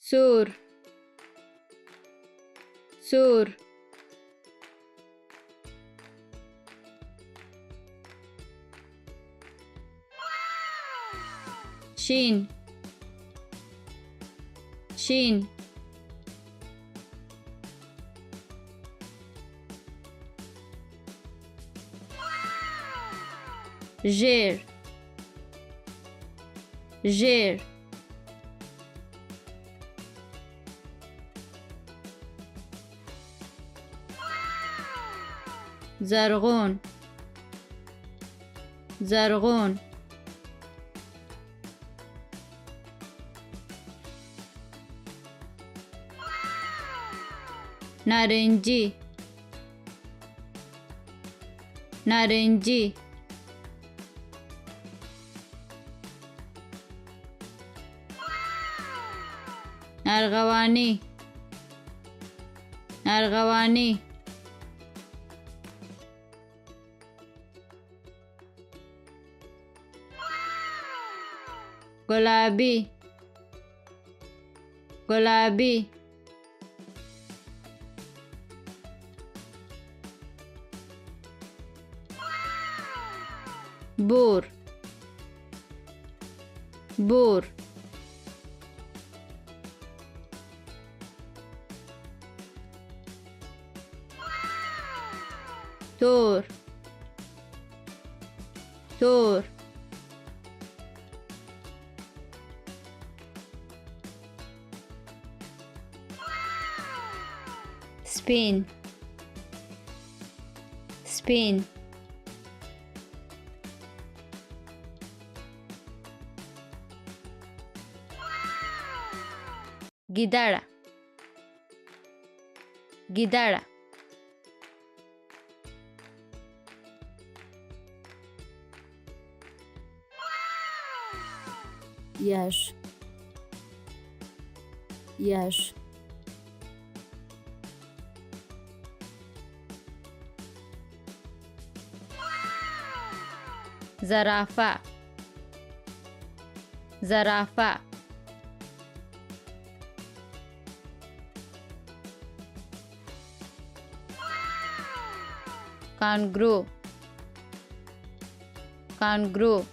سور سور شين شين جير جير زرغون زرغون نارنجی نارنجی ارغوانی ارغوانی گلابی گلابی بور بور تور تور سپین سپین गिदाड़ा गिदाड़ा ياش ياش زرافة زرافة کانگرو کانگرو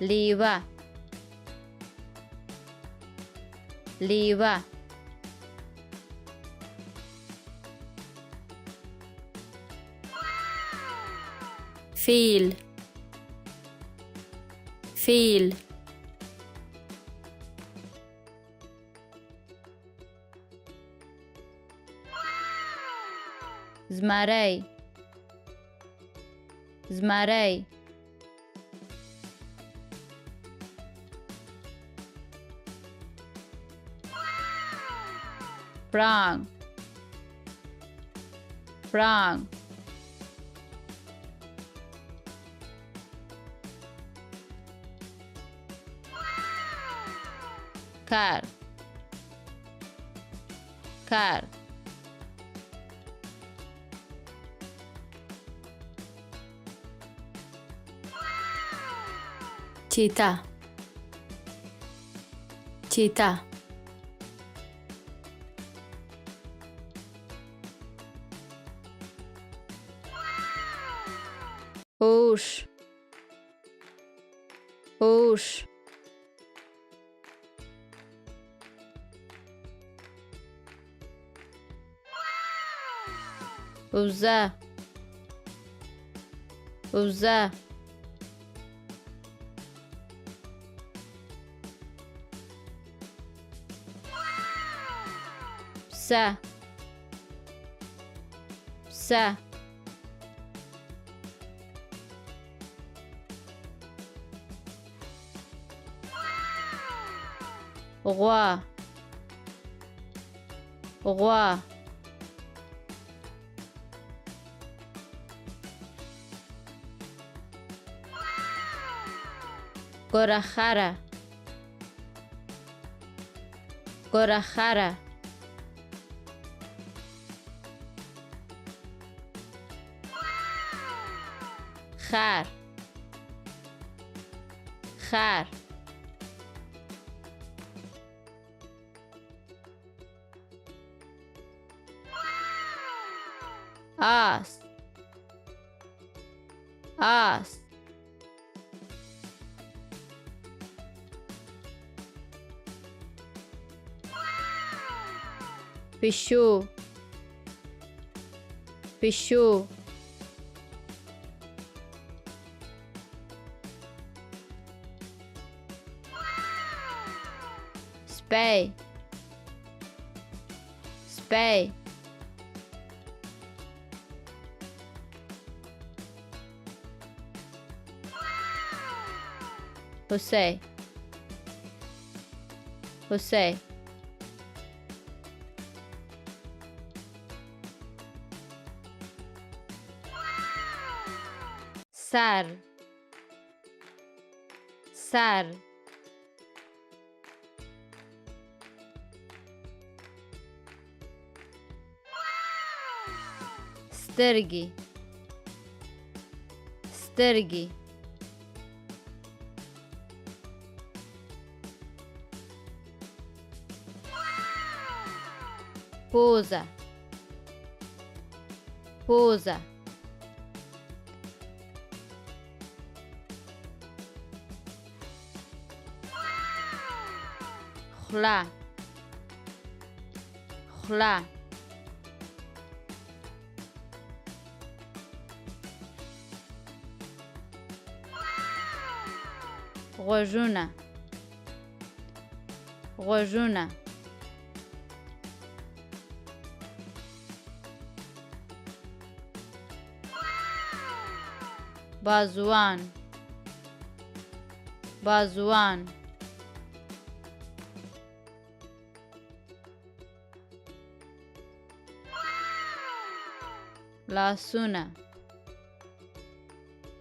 لیوا لیوا فيل فيل زمری زمری پړانګ پړانګ کار کار چیتا چیتا اوش اوش اوزه اوزه پسه پسه غوا غوا گورخره گورخره خر خر آس آس پیشو پیشو سپی سپی هوسه هوسه سر سر سترګې سترګې پوزه پوزه خوله خوله غوږونه غوږونه بازوان بازوان لاسونه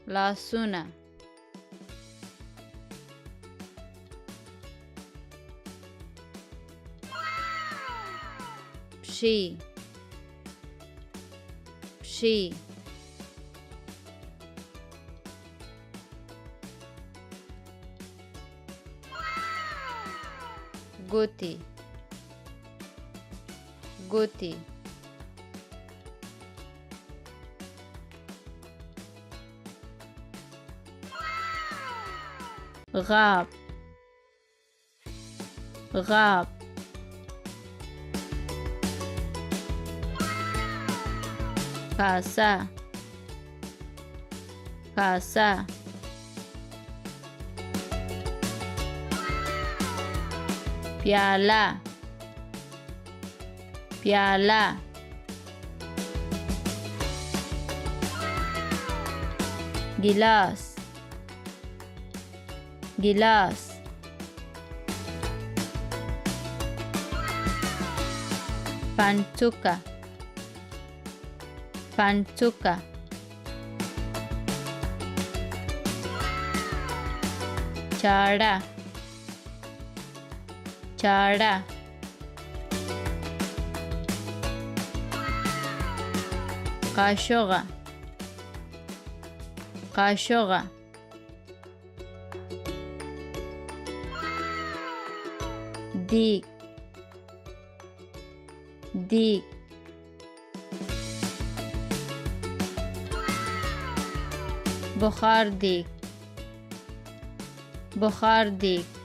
لاسونه پښې پښې ګوتې ګوتې غاب غاب کاسه کاسه پیاله پیاله ګیلاس ګیلاس پنچوکه پنچوکه چاړه چاړه قاشوغه قاشوغه دیگ دیگ بخار دیگ بخار دیگ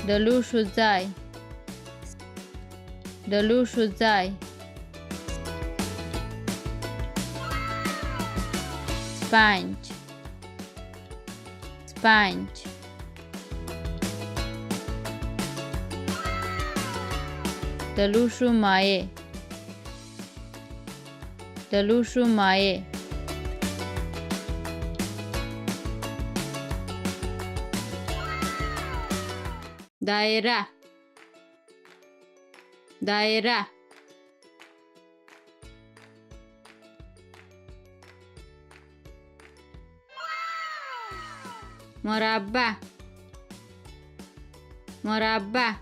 د لوښو ځای د لوښو ځای سپنج سپنج د لوښو مایع د لوښو مایع دایره دایره مربع مربع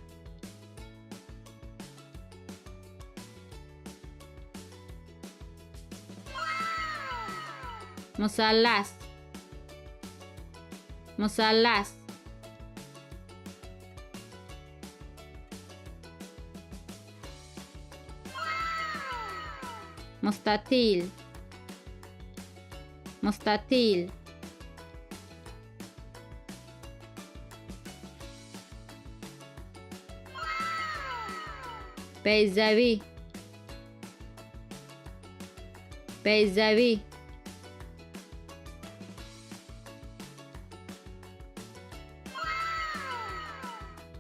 مثلث مثلث مستطیل مستطیل بیضوی بیضوی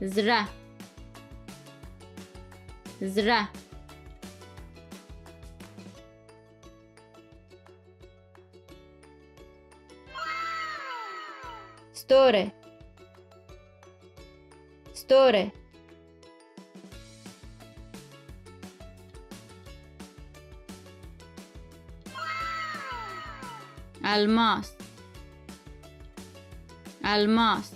زره زره ستوره ستوره الماس الماس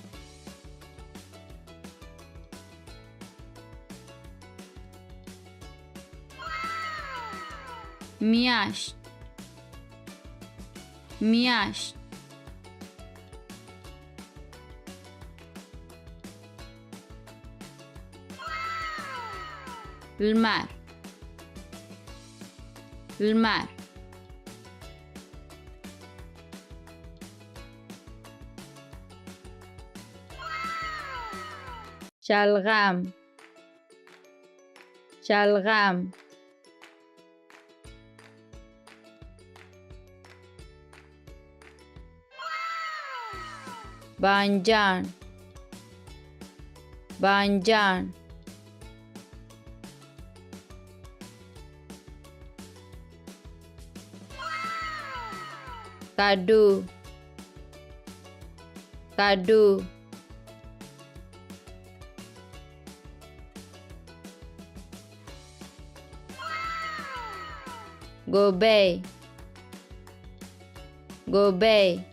میاشت میاشت المر المر شلغم شلغم بانجان بانجان کدو کدو گوبی گوبی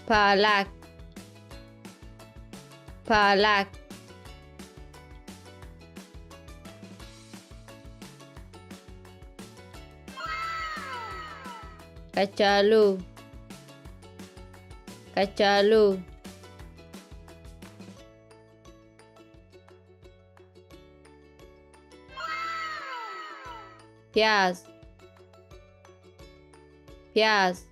پالک پالک کچالو کچالو پیاز پیاز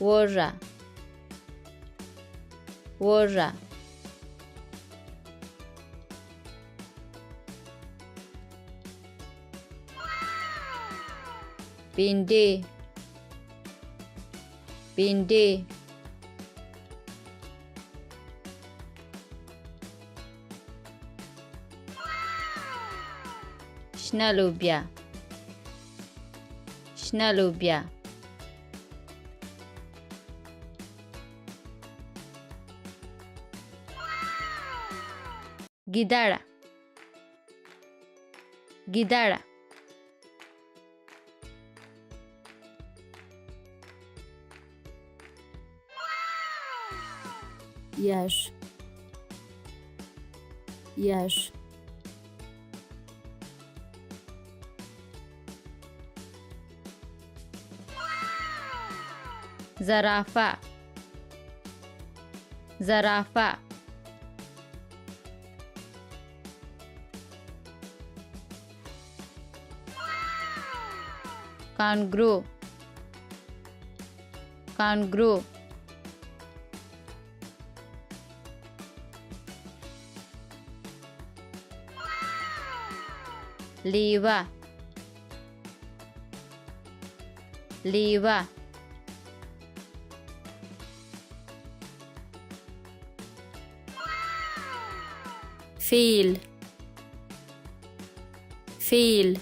ورا ورا بینده بینده شنه لوبیا شنه لوبیا گیدړه گیدړه یش یش زرافه زرافه کانگرو کانگرو لیوه لیوه فیل فیل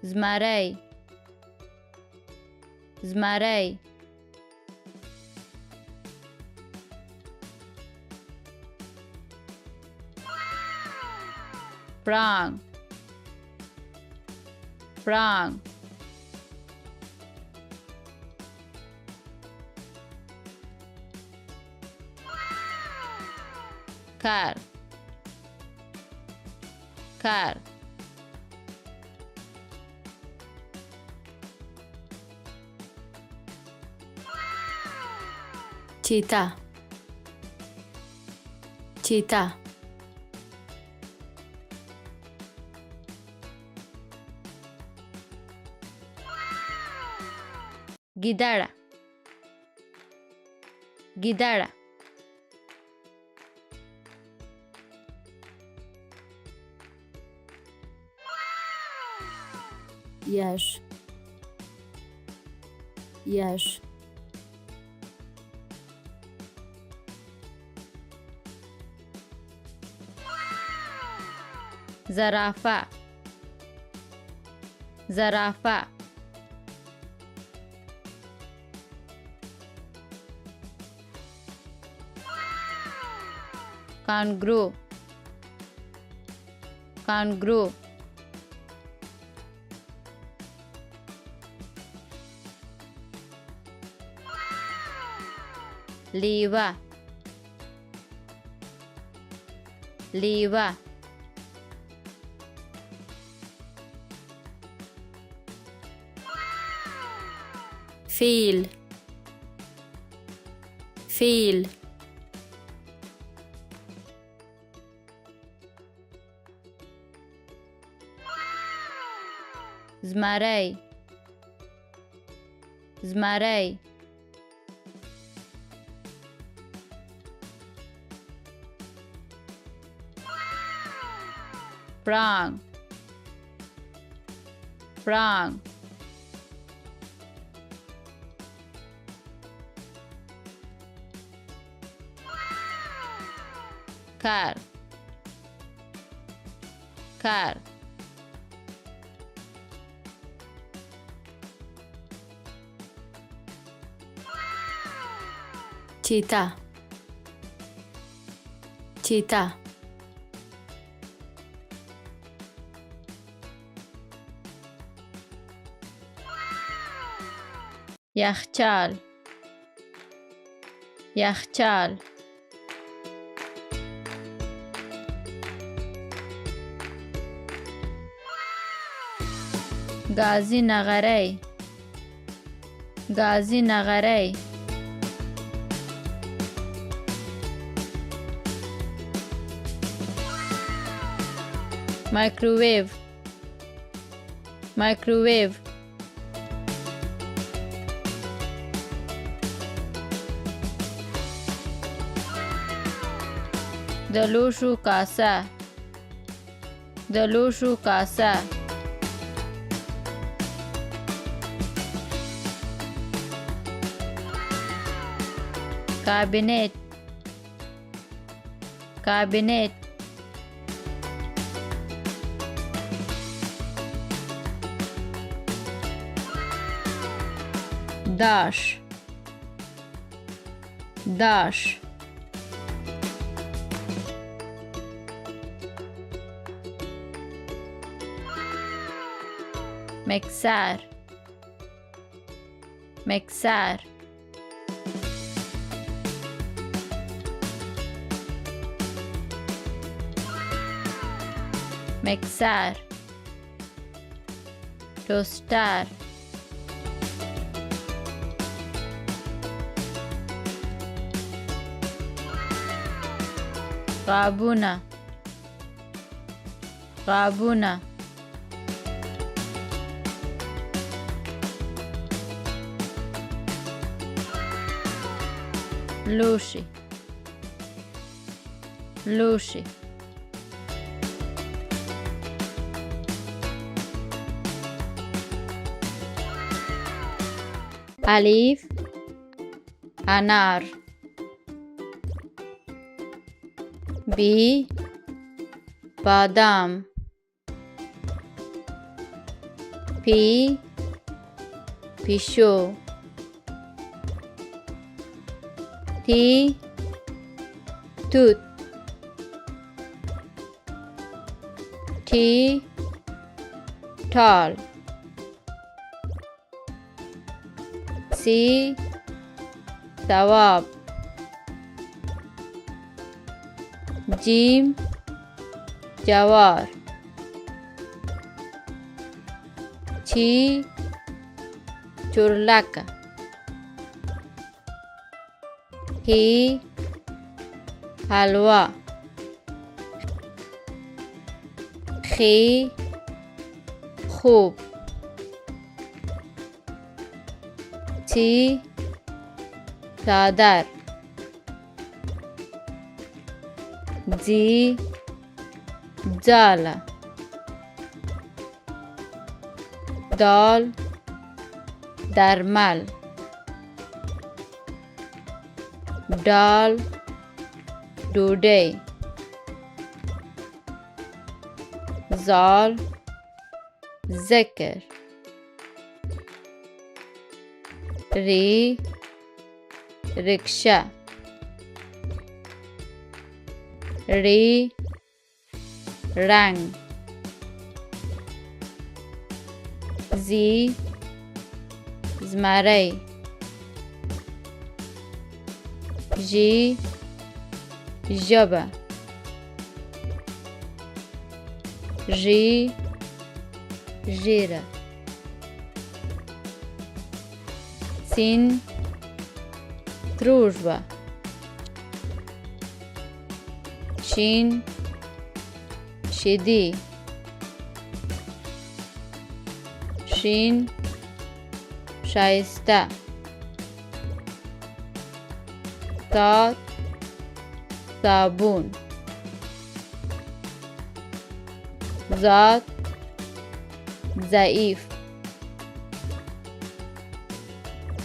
زمری زمری prong, prong, car, car, cheetah, cheetah, गिदड़, गिदड़, यश, यश, zarafa, zarafa, kangaroo, kangaroo, लीवा, लीवा, feel, feel, zmaraj, zmaraj, prong, prong, car, car, cheetah, cheetah, यखचाल, यखचाल, गाजी नगरे, गाजी नगरे, microwave, microwave, दलोशु कासा, दलोशु कासा, cabinet, cabinet, दाश, दाश, मिक्सर, मिक्सर, मिक्सर, टोस्टर, काबूना, काबूना, लूशी, लूशी, अलीफ, अनार, बी, बादाम, पी, पिशो, टी, तूत, T tall. C ثواب. جيم جوار. چی چرلک. هی حلوا. خی خوب. تی چادر. دی جال. دال درمل. دال دودی. زال ذکر. ری رکشا. ری رنگ. زی زمری. جی ژبه. ژی ژیره. سین дружба. شین شدی. شین شایسته. صاد صابون. زاد ضعیف.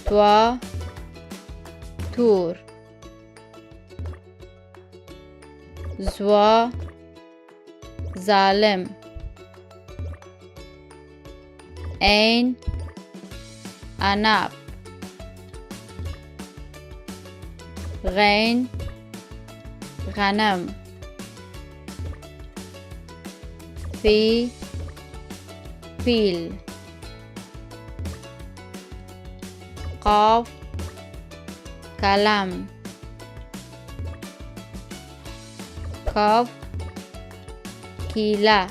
توا تور. زوا ظالم. عین عنب. غین غنم. فی فیل. قاف کلم. کاف کیله.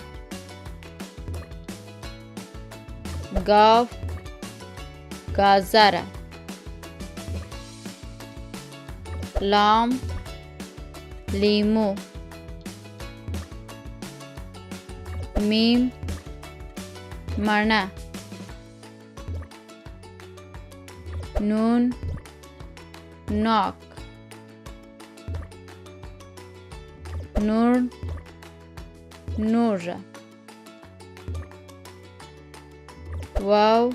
گاف گازره. لام لیمو. میم مڼه. نون ناک. نور نوژه. واو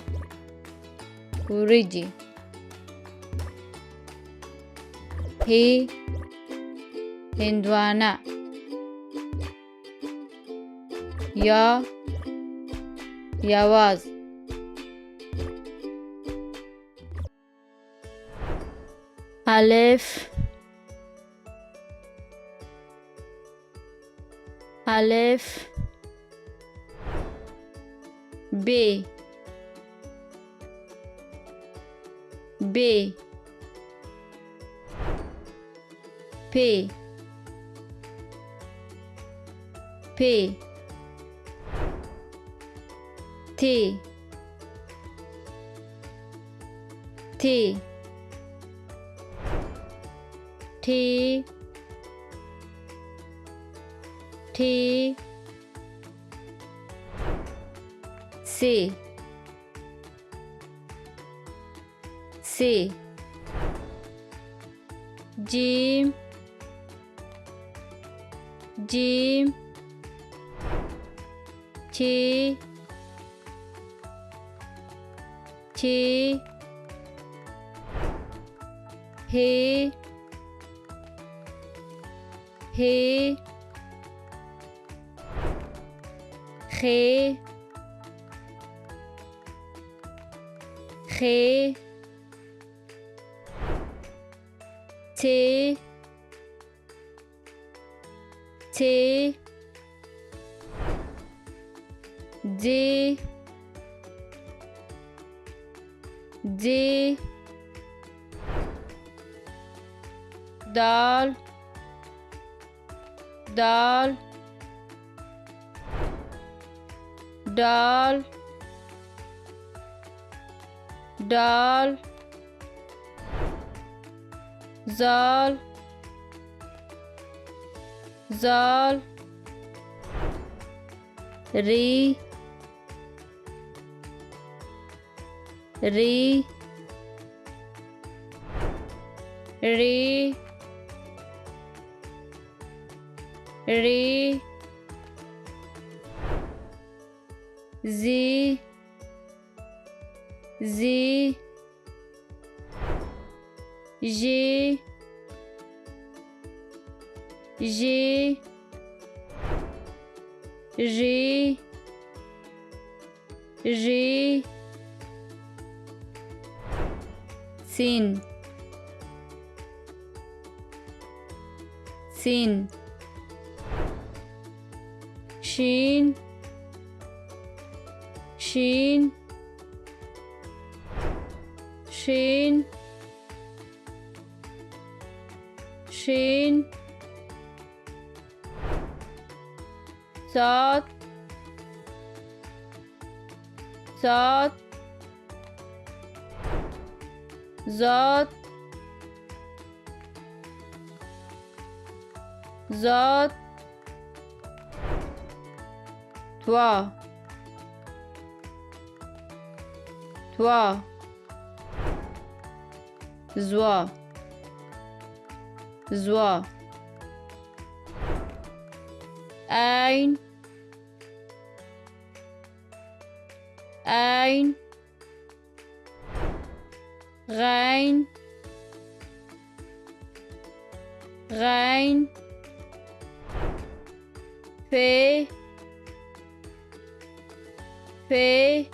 وریجی. هی هندوانه. یا یواز. الف الف ب ب پ پ ت ت ठी ठी से जीम जीम ची ची हे हे खे खे थे थे J J Dal Dal Dal Dal Zal Zal Re Re Re Re Z Z J J J J Sin Sin Shin Shin Shin Shin Sad Sad Zat Zat Toi Toi Zwa Zwa Ein Ein Rein Rein Fe Fe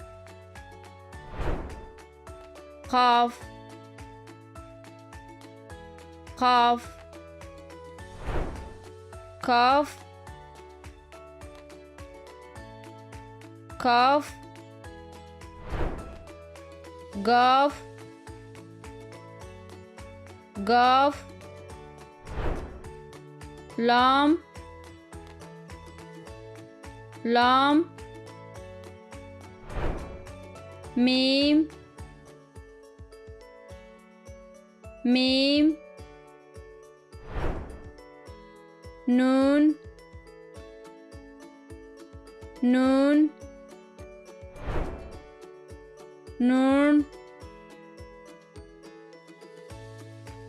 Qaf Qaf Kaf Kaf Gaf Gaf Lam Lam Mim Mim Nun Nun Nun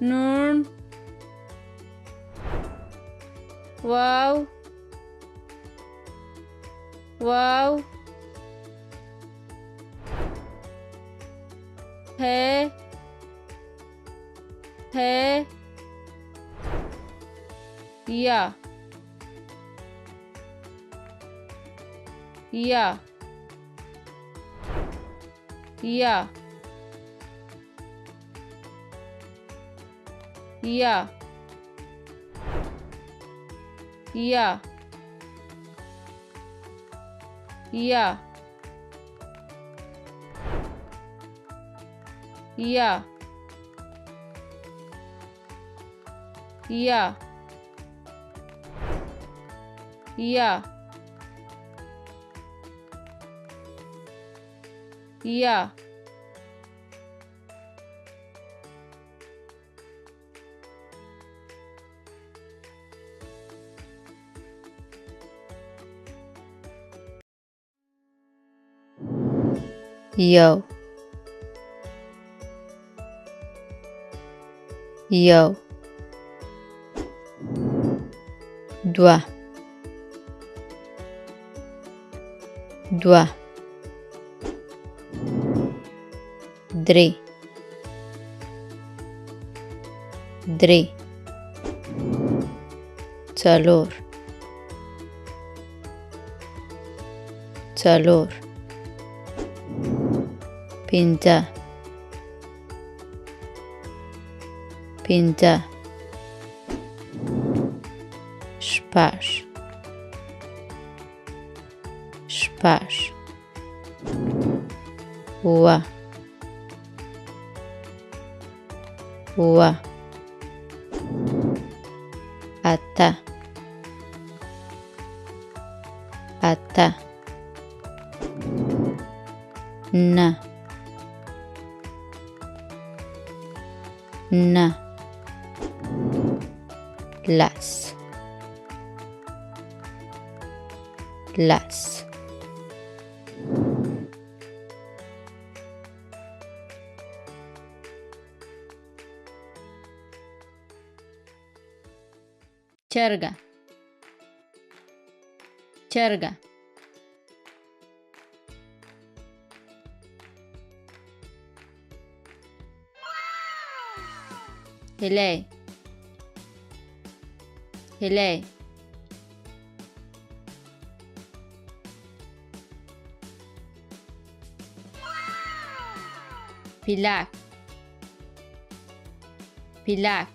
Nun Wow Wow He He Ya Ya Ya Ya Ya Ya Ya Ya Ya Ya Yo Yo Doigt Doigt Dre Dre Țălor Țălor Pinta Pinta Șpaș Șpaș و و أتا أتا ن ن las las چرګه چرګه هیلۍ هیلۍ پیلک پیلک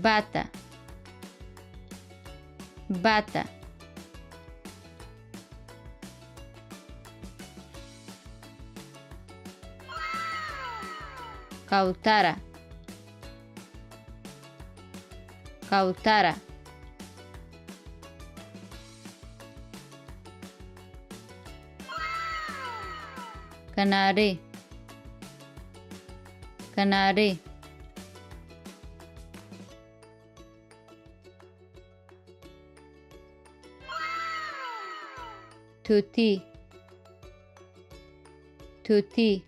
bata bata cautara cautara canari canari tutti tutti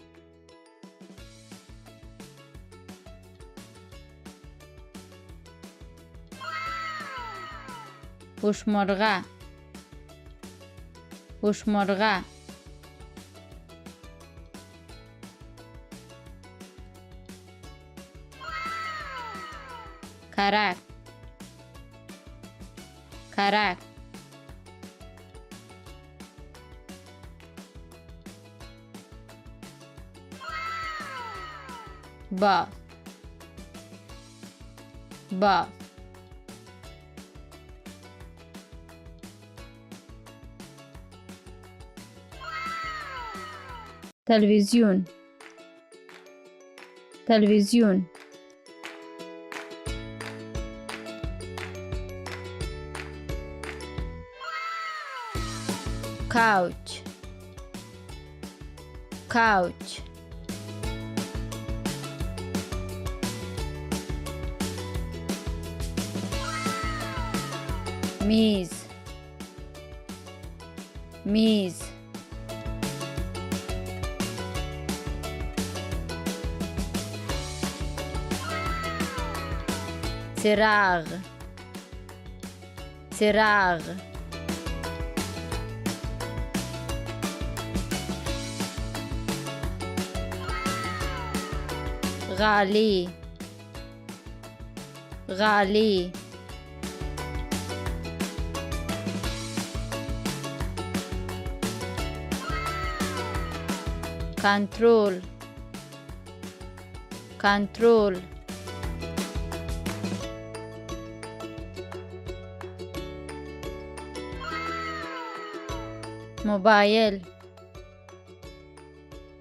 پشمرغه پشمرغه کرک کرک باز باز تلویزیون تلویزیون couch couch میز میز چراغ چراغ غالی غالی کنترل کنترل موبایل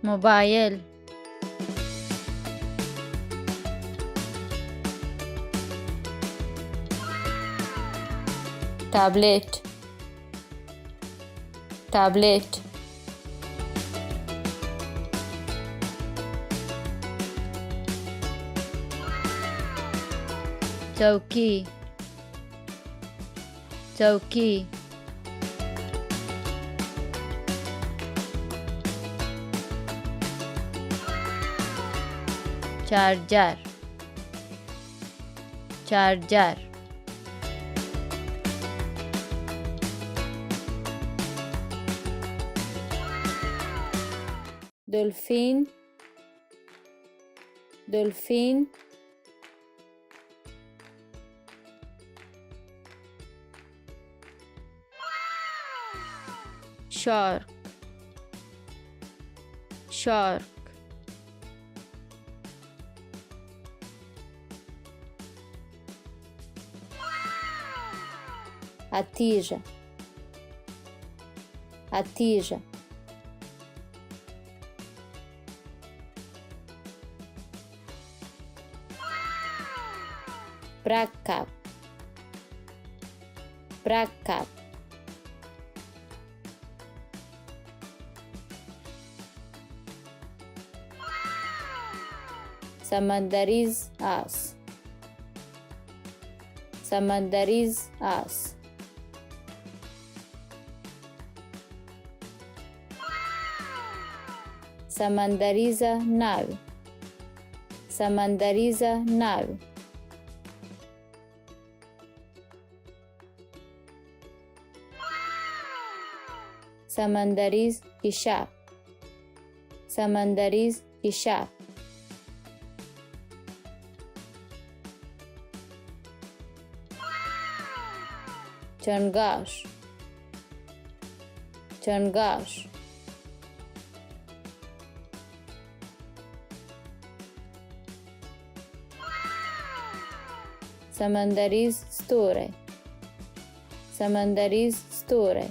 موبایل تابلت تابلت چوکی چوکی چارجر چارجر دلفین دلفین شارک شارک atija, atija, pra cá, समंदरीज us, समंदरीज us, समंदरीजा now, समंदरीजा now, समंदरीज किशाफ, समंदरीज किशाफ, चंगाश, चंगाश, समंदरीज story, समंदरीज story,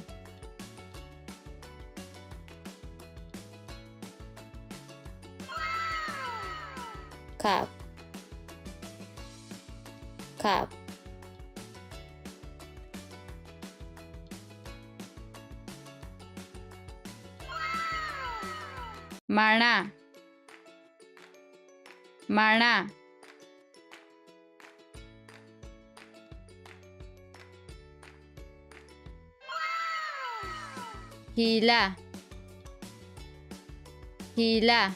cap, cap, माणा, माणा, हीला, हीला,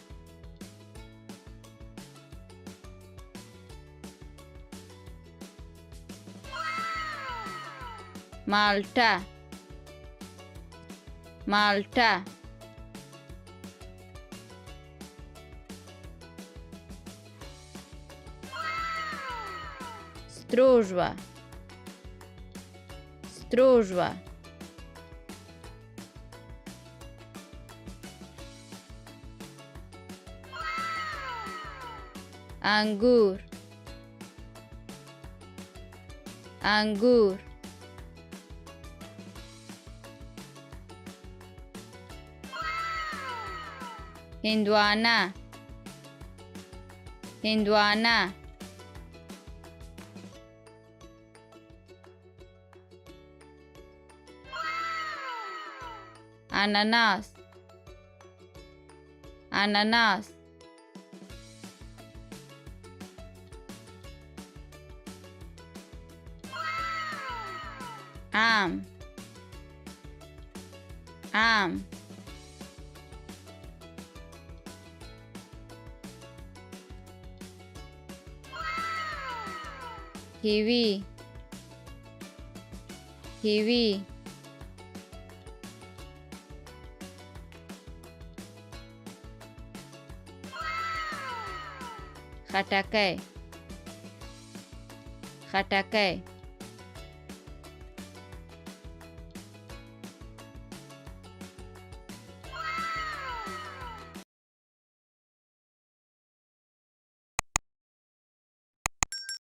माल्टा, माल्टा, Стружва, стружва, अंगूर, अंगूर, हिंदवाना, हिंदवाना, अनानास, अनानास, आम, आम, kiwi, kiwi, खटाकै, खटाकै,